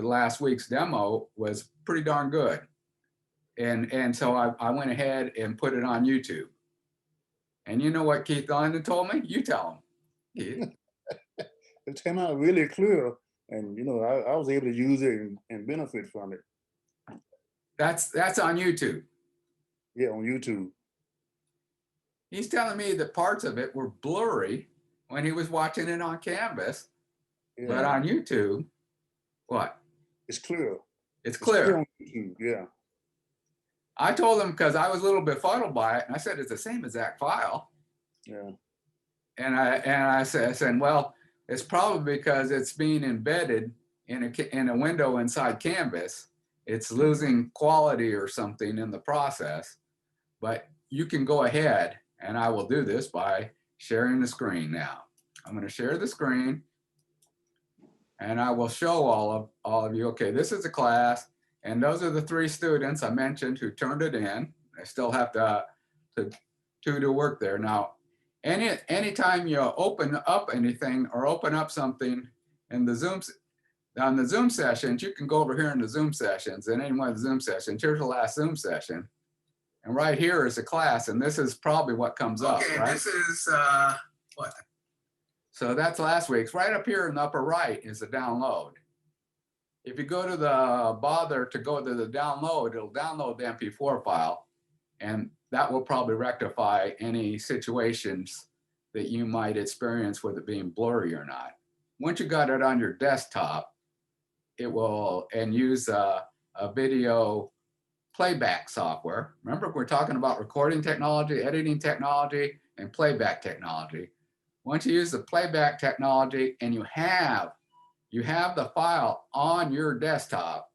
the last week's demo was pretty darn good. And so I went ahead and put it on YouTube. And you know what Keith London told me? You tell him, Keith. It came out really clear, and I was able to use it and benefit from it. That's on YouTube. Yeah, on YouTube. He's telling me that parts of it were blurry when he was watching it on Canvas, Yeah. but on YouTube, what? It's clear. It's clear. On YouTube. Yeah. I told him because I was a little befuddled by it, and I said it's the same exact file. Yeah. And I said, well, it's probably because it's being embedded in a window inside Canvas. It's losing quality or something in the process. But you can go ahead, and I will do this by sharing the screen now. I'm going to share the screen, and I will show all of you. Okay, this is a class, and those are the 3 students I mentioned who turned it in. I still have to work there now. Anytime you open up anything or open up something in the on the Zoom sessions, you can go over here in the Zoom sessions, and any one of the Zoom sessions. Here's the last Zoom session. And right here is a class, and this is probably what comes up, right? This is what? So that's last week's. Right up here in the upper right is the download. If you go to the bother to go to the download, it'll download the MP4 file, and that will probably rectify any situations that you might experience with it being blurry or not. Once you got it on your desktop, it will, and use a video playback software. Remember, we're talking about recording technology, editing technology, and playback technology. Once you use the playback technology and you have the file on your desktop,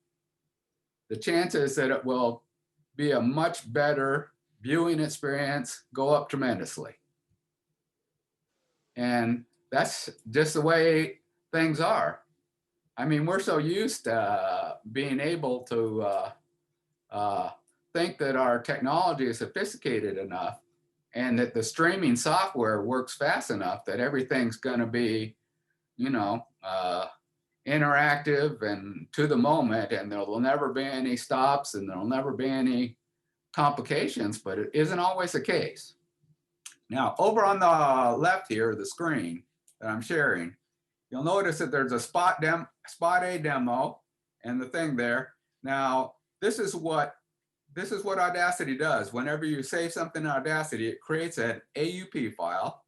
the chances that it will be a much better viewing experience go up tremendously. And that's just the way things are. I mean, we're so used to being able to think that our technology is sophisticated enough and that the streaming software works fast enough that everything's going to be, interactive and to the moment, and there will never be any stops and there'll never be any complications, but it isn't always the case. Now, over on the left here, the screen that I'm sharing, you'll notice that there's a spot A demo and the thing there. Now, this is what Audacity does. Whenever you save something in Audacity, it creates an AUP file.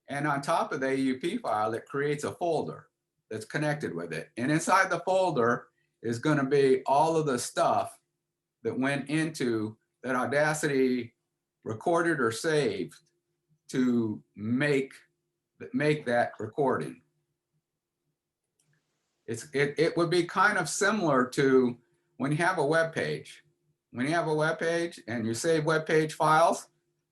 And on top of the AUP file, it creates a folder that's connected with it. And inside the folder is going to be all of the stuff that went into that Audacity recorded or saved to make that recording. It would be kind of similar to when you have a web page. When you have a web page and you save web page files,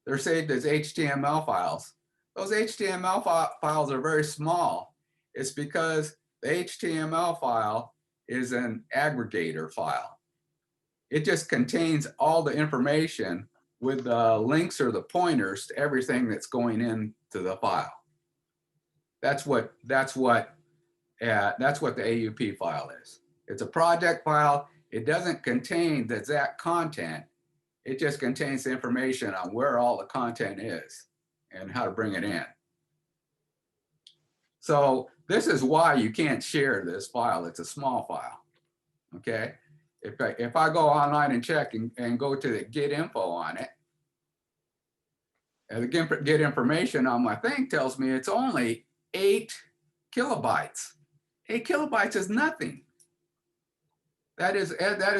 they're saved as HTML files. Those HTML files are very small. It's because the HTML file is an aggregator file. It just contains all the information with the links or the pointers to everything that's going into the file. That's what the AUP file is. It's a project file. It doesn't contain the exact content. It just contains the information on where all the content is and how to bring it in. So this is why you can't share this file. It's a small file, okay? If I go online and check and go to the get info on it, and the get information on my thing tells me it's only 8 kilobytes. 8 kilobytes is nothing. That is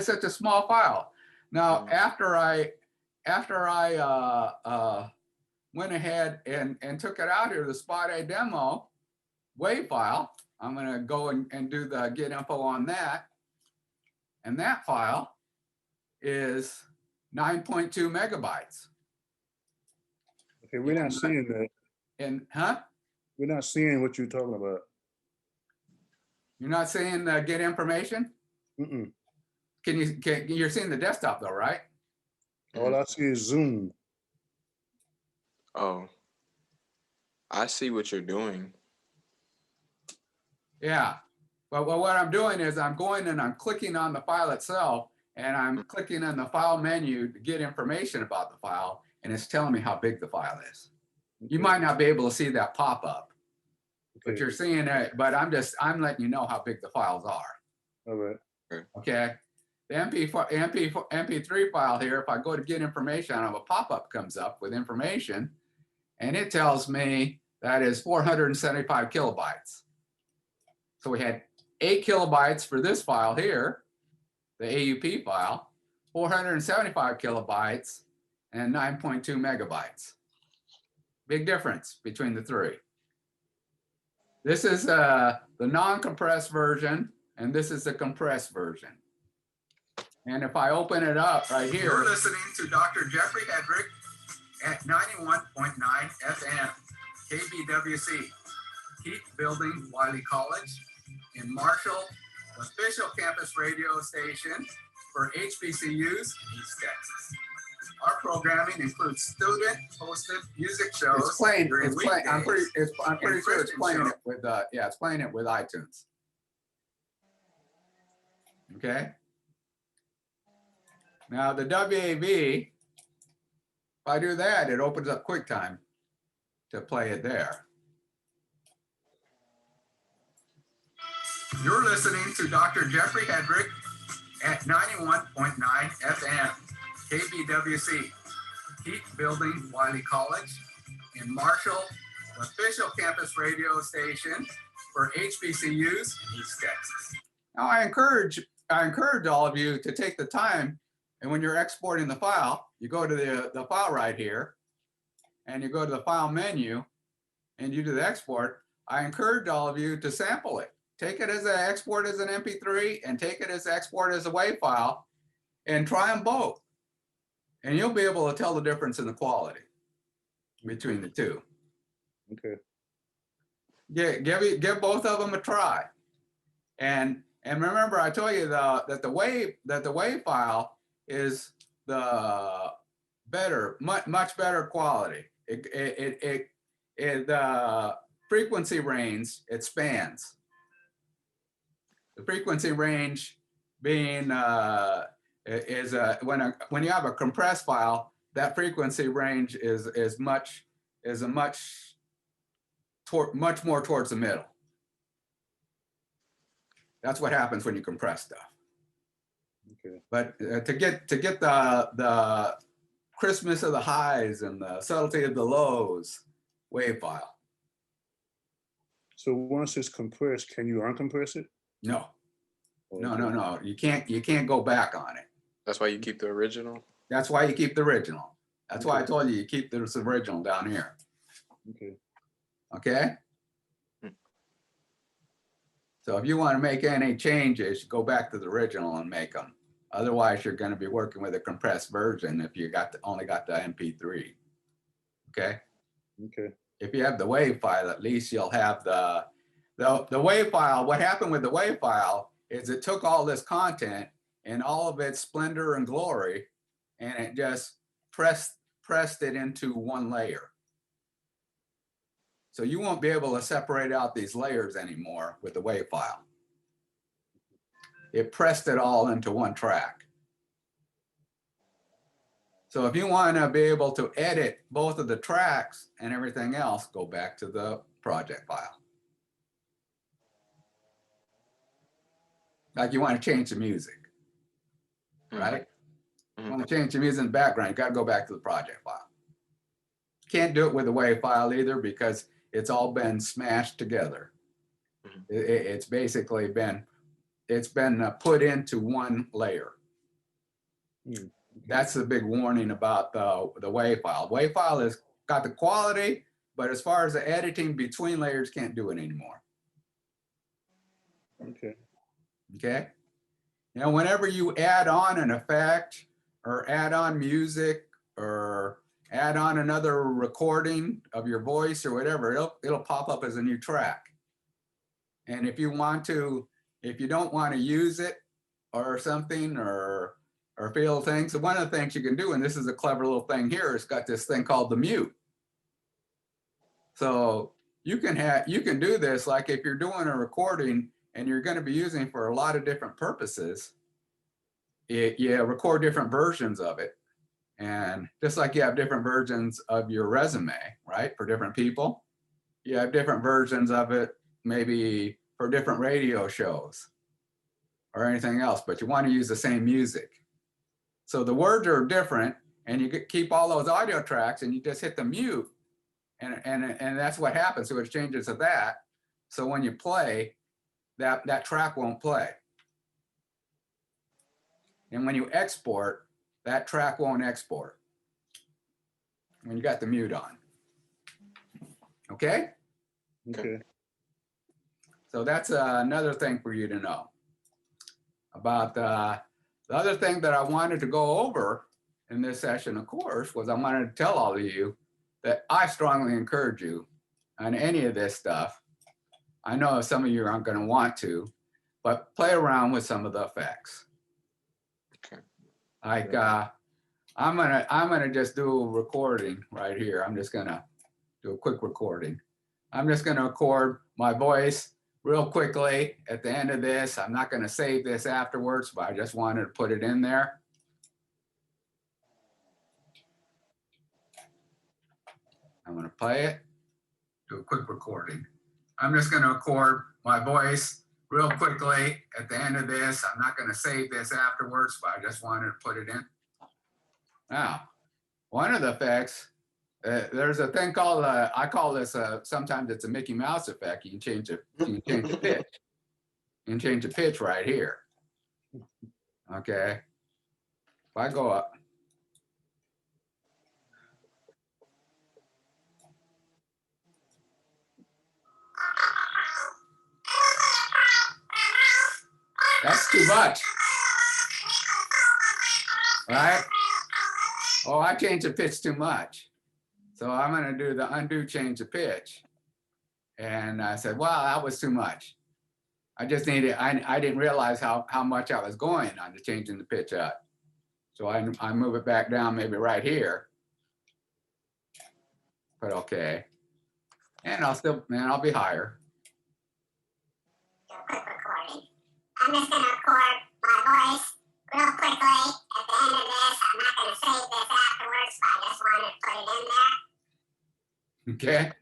such a small file. Now, after I went ahead and took it out here, the Spot A demo WAV file, I'm going to go and do the get info on that. And that file is 9.2 megabytes. Okay, we're not seeing that. And We're not seeing what you're talking about. You're not seeing the get information? Mm-mm. You're seeing the desktop though, right? All I see is Zoom. Oh, I see what you're doing. Yeah, Well, what I'm doing is I'm going and I'm clicking on the file itself, and I'm clicking on the file menu to get information about the file, and it's telling me how big the file is. You might not be able to see that pop up, but Okay. you're seeing it. But I'm letting you know how big the files are. All right. Okay. The MP3 file here, if I go to get information, a pop-up comes up with information, and it tells me that is 475 kilobytes. So we had 8 kilobytes for this file here, the AUP file, 475 kilobytes, and 9.2 megabytes. Big difference between the three. This is the non-compressed version, and this is the compressed version. And if I open it up right here. You're listening to Dr. Jeffrey Hedrick at 91.9 FM, KBWC, Keep Building Wiley College in Marshall, official campus radio station for HBCUs East Texas. Our programming includes student-hosted music shows. It's playing. I'm pretty sure it's playing it with. Yeah, it's playing it with iTunes. Okay. Now the WAV, if I do that, it opens up QuickTime to play it there. You're listening to Dr. Jeffrey Hedrick at 91.9 FM, KBWC, Keep Building Wiley College in Marshall, official campus radio station for HBCUs East Texas. Now I encourage all of you to take the time, and when you're exporting the file, you go to the file right here, and you go to the file menu, and you do the export. I encourage all of you to sample it. Take it as an export as an MP3 and take it as export as a WAV file and try them both. And you'll be able to tell the difference in the quality between the two. Okay. Give both of them a try. And remember, I told you that the WAV file is the better, much better quality. The frequency range, it spans. The frequency range being when you have a compressed file, that frequency range is much more towards the middle. That's what happens when you compress stuff. Okay. But to get the crispness of the highs and the subtlety of the lows, WAV file. So once it's compressed, can you uncompress it? No. No. You can't go back on it. That's why you keep the original? That's why you keep the original. That's why I told you keep this original down here. Okay. Okay? So if you want to make any changes, go back to the original and make them. Otherwise, you're going to be working with a compressed version if you only got the MP3. Okay? Okay. If you have the WAV file, at least you'll have the WAV file. What happened with the WAV file is it took all this content and all of its splendor and glory, and it just pressed it into one layer. So you won't be able to separate out these layers anymore with the WAV file. It pressed it all into one track. So if you want to be able to edit both of the tracks and everything else, go back to the project file. Like you want to change the music, right? You want to change the music in the background, you got to go back to the project file. Can't do it with the WAV file either because it's all been smashed together. It's basically been put into one layer. That's the big warning about the WAV file. WAV file has got the quality, but as far as the editing between layers, can't do it anymore. Okay. Okay. You know, whenever you add on an effect or add on music or add on another recording of your voice or whatever, it'll pop up as a new track. And if you don't want to use it or something or feel things, so one of the things you can do, and this is a clever little thing here, it's got this thing called the mute. So you can do this, like if you're doing a recording and you're going to be using for a lot of different purposes, you record different versions of it. And just like you have different versions of your resume, right, for different people, you have different versions of it maybe for different radio shows or anything else, but you want to use the same music. So the words are different, and you keep all those audio tracks and you just hit the mute, and that's what happens. So it changes to that. So when you play, that track won't play. And when you export, that track won't export when you got the mute on. Okay? Okay. So that's another thing for you to know. About the other thing that I wanted to go over in this session, of course, was I wanted to tell all of you that I strongly encourage you on any of this stuff. I know some of you aren't going to want to, but play around with some of the effects. Okay. Like I'm gonna just do a recording right here. I'm just gonna do a quick recording. I'm just gonna record my voice real quickly at the end of this. I'm not gonna save this afterwards, but I just wanted to put it in there. I'm gonna play it, do a quick recording. I'm just gonna record my voice real quickly at the end of this. I'm not gonna save this afterwards, but I just wanted to put it in. Now, one of the effects, there's a thing called, I call this, sometimes it's a Mickey Mouse effect. You can change the pitch. You can change the pitch right here. Okay. If I go up. That's too much. Right? Oh, I changed the pitch too much. So I'm going to do the undo change the pitch. And I said, wow, that was too much. I just needed, I didn't realize how much I was going on to changing the pitch up. So I move it back down maybe right here. But okay. And I'll be higher. Quick recording. I'm just going to record my voice real quickly at the end of this. I'm not going to save this afterwards, but I just wanted to put it in there. Okay.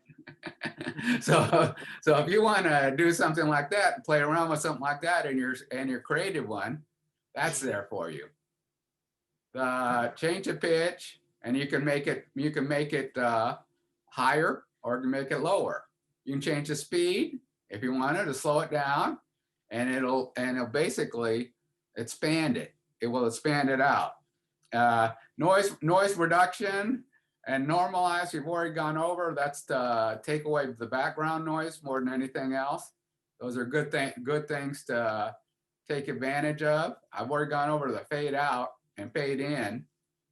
So if you want to do something like that, play around with something like that in your creative one, that's there for you. Change the pitch, and you can make it higher, or you can make it lower. You can change the speed if you wanted to slow it down, and it'll basically expand it. It will expand it out. Noise reduction and normalize, we've already gone over. That's to take away the background noise more than anything else. Those are good things to take advantage of. I've already gone over the fade out and fade in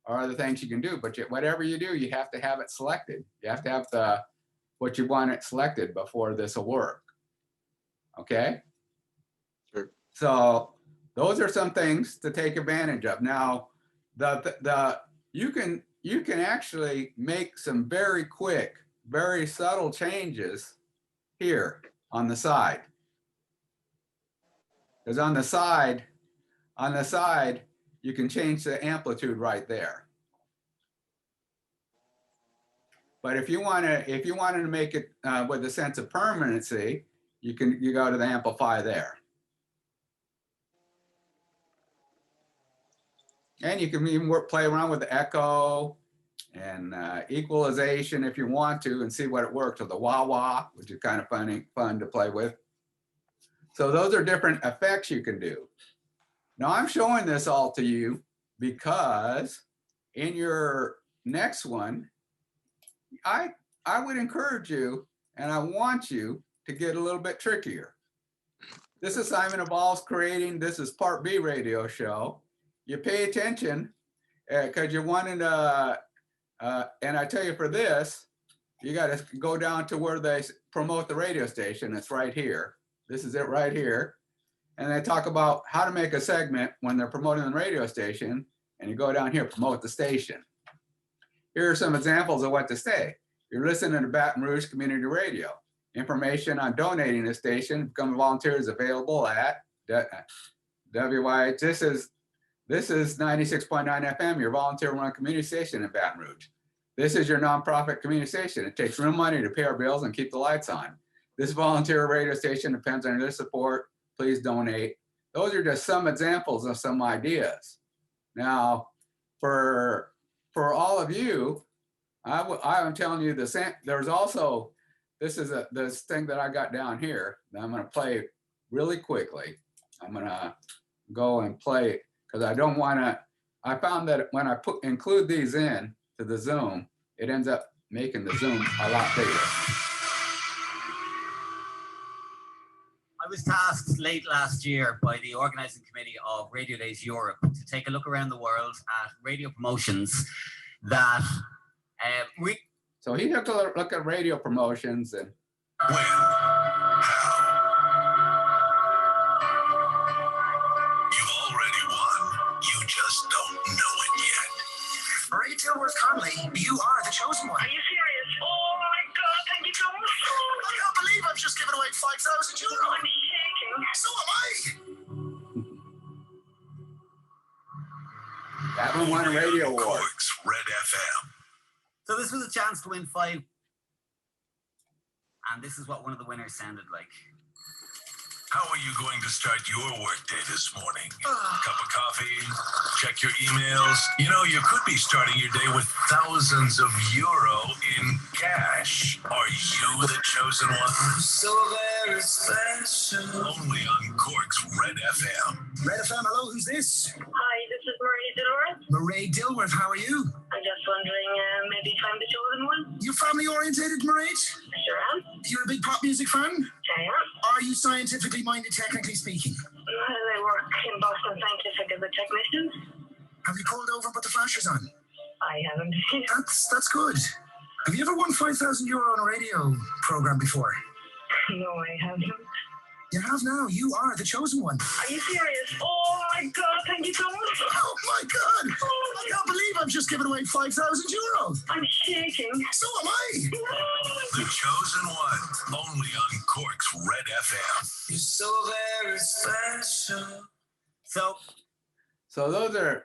are other things you can do, but whatever you do, you have to have it selected. You have to have what you want it selected before this will work. Okay? Sure. So those are some things to take advantage of. Now, you can actually make some very quick, very subtle changes here on the side. Because on the side, you can change the amplitude right there. But if you wanted to make it with a sense of permanency, you go to the amplify there. And you can even play around with the echo and equalization if you want to, and see what it works, or the wah-wah, which is kind of fun to play with. So those are different effects you can do. Now I'm showing this all to you because in your next one, I would encourage you, and I want you to get a little bit trickier. This assignment involves creating, this is part B radio show. You pay attention because you're wanting to, and I tell you for this, you got to go down to where they promote the radio station. It's right here. This is it right here. And they talk about how to make a segment when they're promoting the radio station, and you go down here, promote the station. Here are some examples of what to say. You're listening to Baton Rouge Community Radio. Information on donating the station. Become a volunteer is available at WYH. This is 96.9 FM, your volunteer-run community station in Baton Rouge. This is your nonprofit community station. It takes real money to pay our bills and keep the lights on. This volunteer radio station depends on your support. Please donate. Those are just some examples of some ideas. Now, for all of you, I'm telling you the same. There's also, this thing that I got down here that I'm going to play really quickly. I'm going to go and play it because I don't want to. I found that when I include these in to the Zoom, it ends up making the Zoom a lot bigger. I was tasked late last year by the organizing committee of Radio Days Europe to take a look around the world at radio promotions that So he took a look at radio promotions and When? How? You've already won. You just don't know it yet. Marie Dilworth Conley, you are the chosen one. Are you serious? Oh my God, thank you so much. I can't believe I've just given away €5,000. I'm shaking. So am I. that one won a radio award. Cork's Red FM. So this was a chance to win 5. And this is what one of the winners sounded like. How are you going to start your workday this morning? Cup of coffee? Check your emails? You know, you could be starting your day with thousands of euro in cash. Are you the chosen one? So very special. Only on Cork's Red FM. Red FM, hello, who's this? Hi, this is Marie Dilworth. Marie Dilworth, how are you? I'm just wondering, maybe if I'm the chosen one? You family orientated, Marie? I sure am. You're a big pop music fan? I am. Are you scientifically minded, technically speaking? I work in Boston Scientific as a technician. Have you pulled over and put the flashers on? I haven't. That's good. Have you ever won €5,000 on a radio program before? No, I haven't. You have now. You are the chosen one. Are you serious? Oh my God, thank you so much. Oh my God! I can't believe I've just given away €5,000. I'm shaking. So am I. The chosen one. Only on Cork's Red FM. You're so very special. So those are,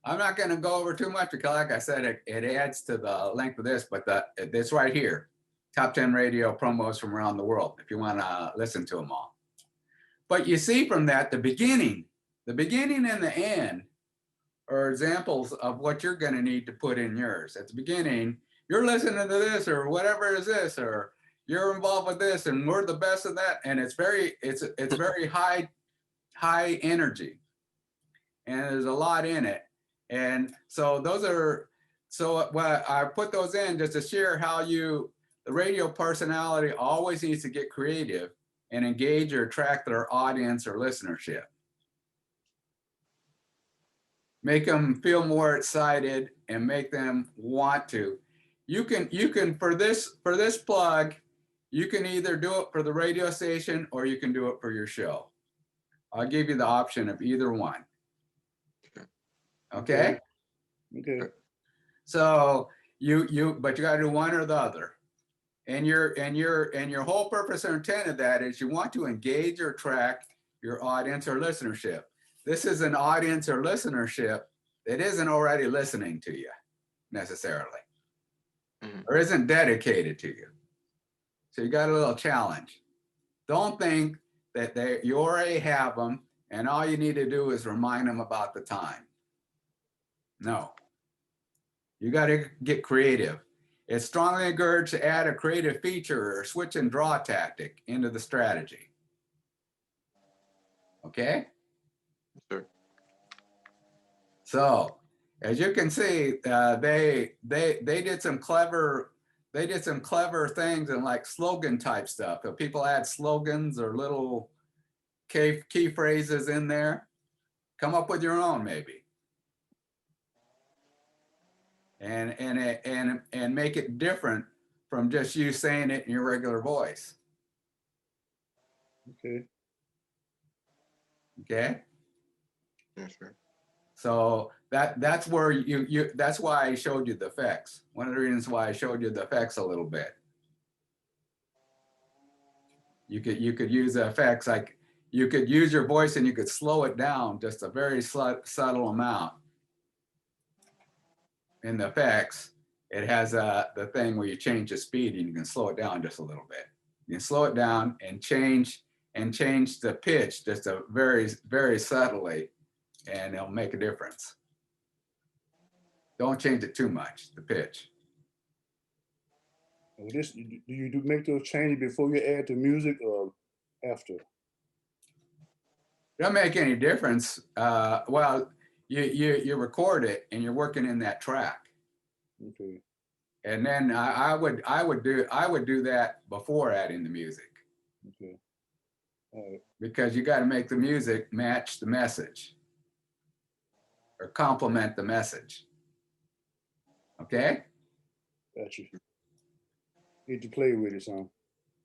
I'm not going to go over too much because like I said, it adds to the length of this, but it's right here. Top 10 radio promos from around the world, if you want to listen to them all. But you see from that, the beginning and the end are examples of what you're going to need to put in yours. At the beginning, you're listening to this or whatever is this, or you're involved with this and we're the best of that. And it's very high energy and there's a lot in it. And so what I put those in just to share how the radio personality always needs to get creative and engage or attract their audience or listenership. Make them feel more excited and make them want to. You can for this plug, you can either do it for the radio station or you can do it for your show. I'll give you the option of either one. Okay? Okay. So but you gotta do one or the other. And your whole purpose or intent of that is you want to engage or attract your audience or listenership. This is an audience or listenership that isn't already listening to you necessarily, or isn't dedicated to you. So you got a little challenge. Don't think that you already have them and all you need to do is remind them about the time. No, you got to get creative. It's strongly encouraged to add a creative feature or switch and draw tactic into the strategy. Okay? Sure. So, as you can see, they did some clever things and like slogan type stuff. So people add slogans or little key phrases in there. Come up with your own maybe. And make it different from just you saying it in your regular voice. Okay. Okay. Yeah, sure. So that's where that's why I showed you the effects. One of the reasons why I showed you the effects a little bit. You could use the effects, like you could use your voice and you could slow it down just a very subtle amount. In the effects, it has the thing where you change the speed and you can slow it down just a little bit. You can slow it down and change the pitch just a very subtly, and it'll make a difference. Don't change it too much, the pitch. And this, do you make those changes before you add the music or after? Doesn't make any difference. Well, you record it and you're working in that track. Okay. And then I would do that before adding the music. Okay. All right. Because you got to make the music match the message or complement the message. Okay? Got you. Need to play with it some.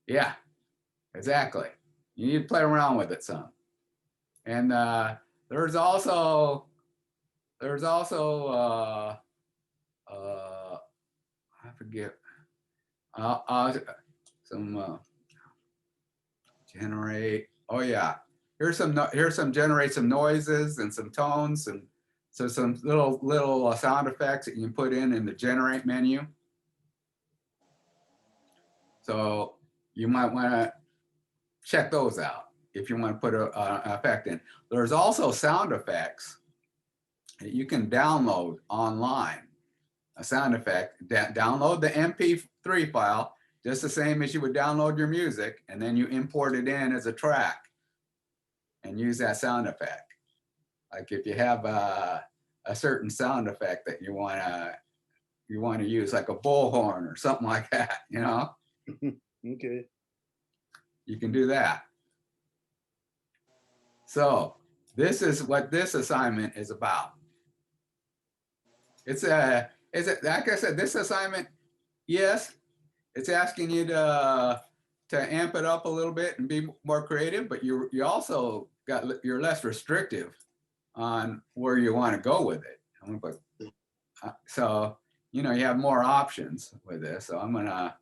Yeah, exactly. You need to play around with it some. And there's also I forget some generate. Oh yeah, here's some generate some noises and some tones, and so some little sound effects that you can put in the generate menu. So you might want to check those out if you want to put an effect in. There's also sound effects that you can download online. A sound effect, download the MP3 file, just the same as you would download your music, and then you import it in as a track and use that sound effect. Like if you have a certain sound effect that you want to use, like a bullhorn or something like that, you know? Okay. You can do that. So this is what this assignment is about. It's like I said, this assignment, yes, it's asking you to amp it up a little bit and be more creative, but you also you're less restrictive on where you want to go with it. So, you know, you have more options with this. So I'm gonna